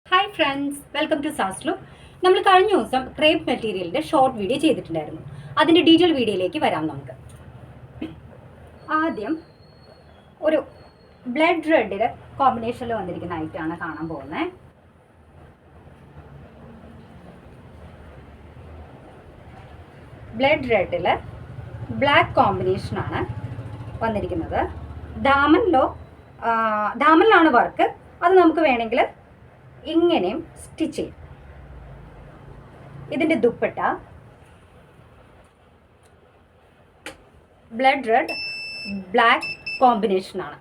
Hi friends, welcome to സാസ്ലു. നമ്മൾ കഴിഞ്ഞ ദിവസം ക്രേപ്പ് മെറ്റീരിയലിൻ്റെ ഷോർട്ട് വീഡിയോ ചെയ്തിട്ടുണ്ടായിരുന്നു. അതിൻ്റെ ഡീറ്റെയിൽ വീഡിയോയിലേക്ക് വരാം നമുക്ക്. ആദ്യം ഒരു ബ്ലഡ് റെഡിൽ കോമ്പിനേഷനിൽ വന്നിരിക്കുന്ന ഐറ്റമാണ് കാണാൻ പോകുന്നത്. ബ്ലഡ് റെഡിൽ ബ്ലാക്ക് കോമ്പിനേഷനാണ് വന്നിരിക്കുന്നത്. ദാമനിലാണ് വർക്ക്. അത് നമുക്ക് വേണമെങ്കിൽ ഇങ്ങനെയും സ്റ്റിച്ച് ചെയ്യും. ഇതിൻ്റെ ദുപ്പട്ട ബ്ലഡ് റെഡ് ബ്ലാക്ക് കോമ്പിനേഷനാണ്.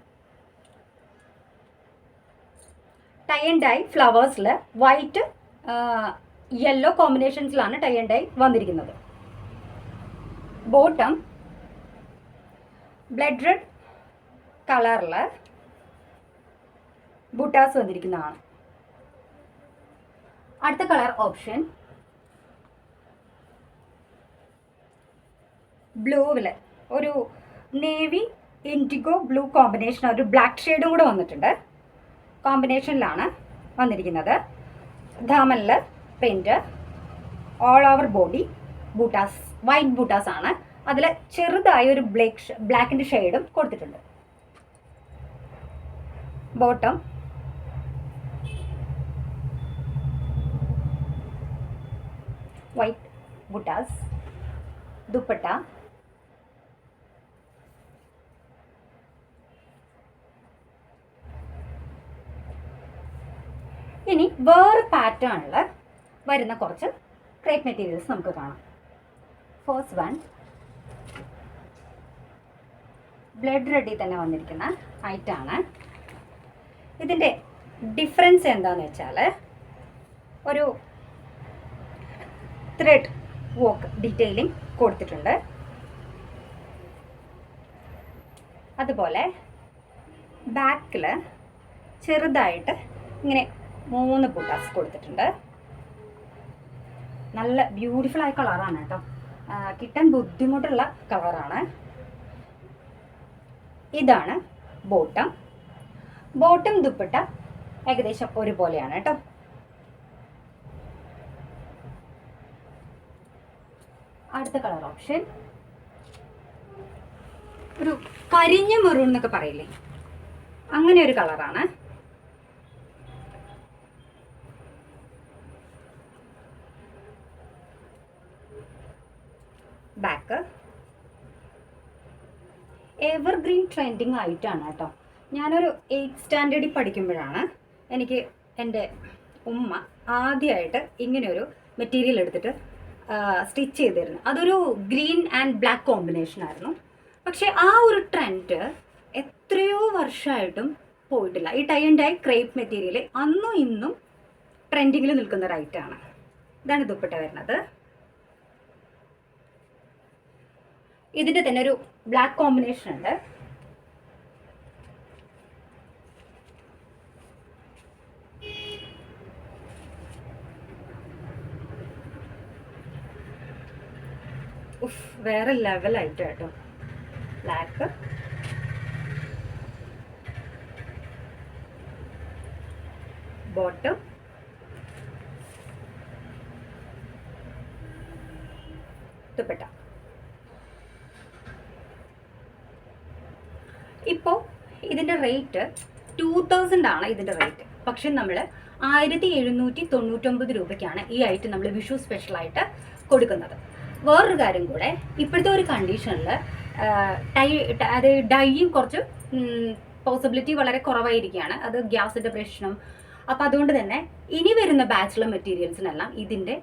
ടൈ ആൻഡ് ഡൈ ഫ്ലവേഴ്സിൽ വൈറ്റ് യെല്ലോ കോമ്പിനേഷൻസിലാണ് ടൈ ആൻഡ് ഡൈ വന്നിരിക്കുന്നത്. ബോട്ടം ബ്ലഡ് റെഡ് കളറിൽ ബുട്ടാസ് വന്നിരിക്കുന്നതാണ്. അടുത്ത കളർ ഓപ്ഷൻ ബ്ലൂവിൽ ഒരു നേവി ഇൻഡിഗോ ബ്ലൂ കോമ്പിനേഷൻ, ഒരു ബ്ലാക്ക് ഷെയ്ഡും കൂടെ വന്നിട്ടുണ്ട്. കോമ്പിനേഷനിലാണ് വന്നിരിക്കുന്നത്. ദാമനിൽ പ്രിന്റ്, ഓൾ ഓവർ ബോഡി ബൂട്ടാസ്, വൈറ്റ് ബൂട്ടാസ് ആണ്. അതിൽ ചെറുതായി ഒരു ബ്ലാക്കിൻ്റെ ഷെയ്ഡും കൊടുത്തിട്ടുണ്ട്. ബോട്ടം വൈറ്റ് ബുട്ടാസ്, ദുപ്പട്ട ഇനി വേറെ പാറ്റേണിൽ വരുന്ന കുറച്ച് ക്രേപ്പ് മെറ്റീരിയൽസ് നമുക്ക് കാണാം. ഫസ്റ്റ് വൺ ബ്ലഡ് റെഡിൽ തന്നെ വന്നിരിക്കുന്ന ഐറ്റാണ്. ഇതിൻ്റെ ഡിഫറൻസ് എന്താണെന്ന് വെച്ചാൽ ഒരു ത്രെഡ് വർക്ക് ഡീറ്റെയിലിംഗ് കൊടുത്തിട്ടുണ്ട്. അതുപോലെ ബാക്കിൽ ചെറുതായിട്ട് ഇങ്ങനെ 3 ബുട്ടാസ് കൊടുത്തിട്ടുണ്ട്. നല്ല ബ്യൂട്ടിഫുൾ ആയ കളറാണ് കേട്ടോ. കിട്ടാൻ ബുദ്ധിമുട്ടുള്ള കളറാണ്. ഇതാണ് ബോട്ടം ദുപ്പട്ട ഏകദേശം ഒരുപോലെയാണ് കേട്ടോ. അടുത്ത കളർ ഓപ്ഷൻ ഒരു കരിഞ്ഞ മെറൂൺ എന്നൊക്കെ പറയില്ലേ, അങ്ങനെ ഒരു കളറാണ്. ബാക്ക് എവർഗ്രീൻ ട്രെൻഡിങ് ആയിട്ടാണ് കേട്ടോ. ഞാനൊരു 8th സ്റ്റാൻഡേർഡിൽ പഠിക്കുമ്പോഴാണ് എനിക്ക് എൻ്റെ ഉമ്മ ആദ്യമായിട്ട് ഇങ്ങനെയൊരു മെറ്റീരിയൽ എടുത്തിട്ട് സ്റ്റിച്ച് ചെയ്തിരുന്നു. അതൊരു ഗ്രീൻ ആൻഡ് ബ്ലാക്ക് കോമ്പിനേഷൻ ആയിരുന്നു. പക്ഷേ ആ ഒരു ട്രെൻഡ് എത്രയോ വർഷമായിട്ടും പോയിട്ടില്ല. ഈ tie and dye crepe material അന്നും ഇന്നും ട്രെൻഡിങ്ങിൽ നിൽക്കുന്ന ഒരു ഐറ്റമാണ്. ഇതാണ് ദുപ്പട്ട വരുന്നത്. ഇതിൻ്റെ തന്നെ ഒരു ബ്ലാക്ക് കോമ്പിനേഷൻ ഉണ്ട്. വേറെ ലെവലായിട്ട് കേട്ടോ. Black bottom, dupatta. ഇപ്പോൾ ഇതിൻ്റെ റേറ്റ് 2000 ആണ് ഇതിൻ്റെ റേറ്റ്. പക്ഷെ നമ്മൾ 1799 രൂപയ്ക്കാണ് ഈ ഐറ്റം നമ്മൾ വിഷു സ്പെഷ്യലായിട്ട് കൊടുക്കുന്നത്. വേറൊരു കാര്യം കൂടെ, ഇപ്പോഴത്തെ ഒരു കണ്ടീഷനിൽ ഡൈയും കുറച്ച് പോസിബിലിറ്റി വളരെ കുറവായിരിക്കുകയാണ്. അത് ഗ്യാസിൻ്റെ പ്രശ്നം. അപ്പോൾ അതുകൊണ്ട് തന്നെ ഇനി വരുന്ന ബാച്ചിലർ മെറ്റീരിയൽസിനെല്ലാം ഇതിൻ്റെ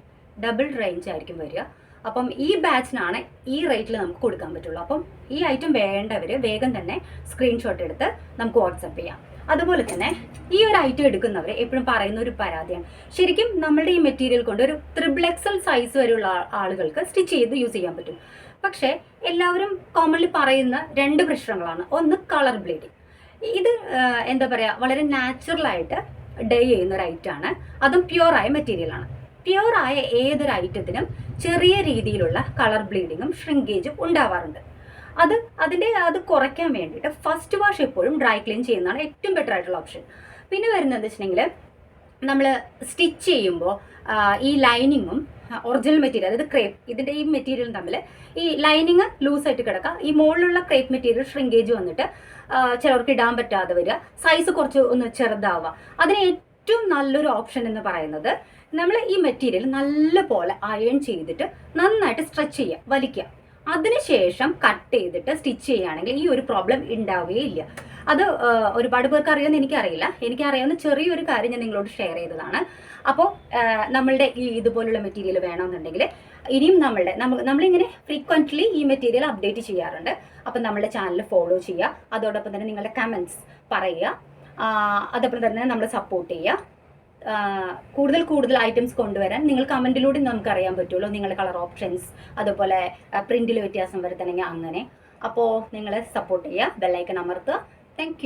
ഡബിൾ റേഞ്ച് ആയിരിക്കും വരിക. അപ്പം ഈ ബാച്ചിനാണ് ഈ റേറ്റിൽ നമുക്ക് കൊടുക്കാൻ പറ്റുള്ളൂ. അപ്പം ഈ ഐറ്റം വേണ്ടവർ വേഗം തന്നെ സ്ക്രീൻഷോട്ട് എടുത്ത് നമുക്ക് വാട്സപ്പ് ചെയ്യാം. അതുപോലെ തന്നെ ഈ ഒരു ഐറ്റം എടുക്കുന്നവർ എപ്പോഴും പറയുന്ന ഒരു പരാതിയാണ്, ശരിക്കും നമ്മളുടെ ഈ മെറ്റീരിയൽ കൊണ്ട് ഒരു XXL സൈസ് വരെയുള്ള ആളുകൾക്ക് സ്റ്റിച്ച് ചെയ്ത് യൂസ് ചെയ്യാൻ പറ്റും. പക്ഷേ എല്ലാവരും കോമൺലി പറയുന്ന 2 പ്രശ്നങ്ങളാണ്. ഒന്ന് കളർ ബ്ലീഡിങ്. ഇത് എന്താ പറയുക, വളരെ നാച്ചുറലായിട്ട് ഡൈ ചെയ്യുന്ന ഒരു ഐറ്റമാണ്. അതും പ്യുവറായ മെറ്റീരിയലാണ്. പ്യുവറായ ഏതൊരു ഐറ്റത്തിനും ചെറിയ രീതിയിലുള്ള കളർ ബ്ലീഡിങ്ങും ഷ്രിങ്കേജും ഉണ്ടാവാറുണ്ട്. അത് കുറയ്ക്കാൻ വേണ്ടിയിട്ട് ഫസ്റ്റ് വാഷ് എപ്പോഴും ഡ്രൈ ക്ലീൻ ചെയ്യുന്നതാണ് ഏറ്റവും ബെറ്റർ ആയിട്ടുള്ള ഓപ്ഷൻ. പിന്നെ വരുന്നത് വെച്ചിട്ടുണ്ടെങ്കിൽ നമ്മൾ സ്റ്റിച്ച് ചെയ്യുമ്പോൾ ഈ ലൈനിങ്ങും ഒറിജിനൽ മെറ്റീരിയൽ അതായത് ക്രേപ്പ് ഇതിൻ്റെ ഈ മെറ്റീരിയലും തമ്മിൽ ഈ ലൈനിങ് ലൂസായിട്ട് കിടക്കുക, ഈ മുകളിലുള്ള ക്രേപ്പ് മെറ്റീരിയൽ ഷ്രിങ്കേജ് വന്നിട്ട് ചിലർക്ക് ഇടാൻ പറ്റാതെ വരിക, സൈസ് കുറച്ച് ഒന്ന് ചെറുതാവുക. അതിന് ഏറ്റവും നല്ലൊരു ഓപ്ഷൻ എന്ന് പറയുന്നത് നമ്മൾ ഈ മെറ്റീരിയൽ നല്ലപോലെ അയൺ ചെയ്തിട്ട് നന്നായിട്ട് സ്ട്രെച്ച് ചെയ്യുക, വലിക്കുക. അതിനുശേഷം കട്ട് ചെയ്തിട്ട് സ്റ്റിച്ച് ചെയ്യുകയാണെങ്കിൽ ഈ ഒരു പ്രോബ്ലം ഉണ്ടാവുകയില്ല. അത് ഒരുപാട് പേർക്ക് അറിയാമെന്ന് എനിക്കറിയില്ല. എനിക്കറിയാവുന്ന ചെറിയൊരു കാര്യം ഞാൻ നിങ്ങളോട് ഷെയർ ചെയ്തതാണ്. അപ്പോൾ നമ്മളുടെ ഈ ഇതുപോലുള്ള മെറ്റീരിയൽ വേണമെന്നുണ്ടെങ്കിൽ ഇനിയും നമ്മളിങ്ങനെ ഫ്രീക്വൻ്റ്ലി ഈ മെറ്റീരിയൽ അപ്ഡേറ്റ് ചെയ്യാറുണ്ട്. അപ്പം നമ്മളുടെ ചാനൽ ഫോളോ ചെയ്യുക, അതോടൊപ്പം തന്നെ നിങ്ങളുടെ കമൻറ്റ്സ് പറയുക, അതോടൊപ്പം തന്നെ നമ്മൾ സപ്പോർട്ട് ചെയ്യുക. കൂടുതൽ ഐറ്റംസ് കൊണ്ടുവരാൻ നിങ്ങൾ കമൻറ്റിലൂടെ നമുക്കറിയാൻ പറ്റുള്ളൂ. നിങ്ങളുടെ കളർ ഓപ്ഷൻസ് അതുപോലെ പ്രിൻറ്റിൽ വ്യത്യാസം വരുത്തണമെങ്കിൽ അങ്ങനെ. അപ്പോൾ നിങ്ങൾ സപ്പോർട്ട് ചെയ്യുക, ബെല്ലൈക്കൺ അമർത്തുക. താങ്ക്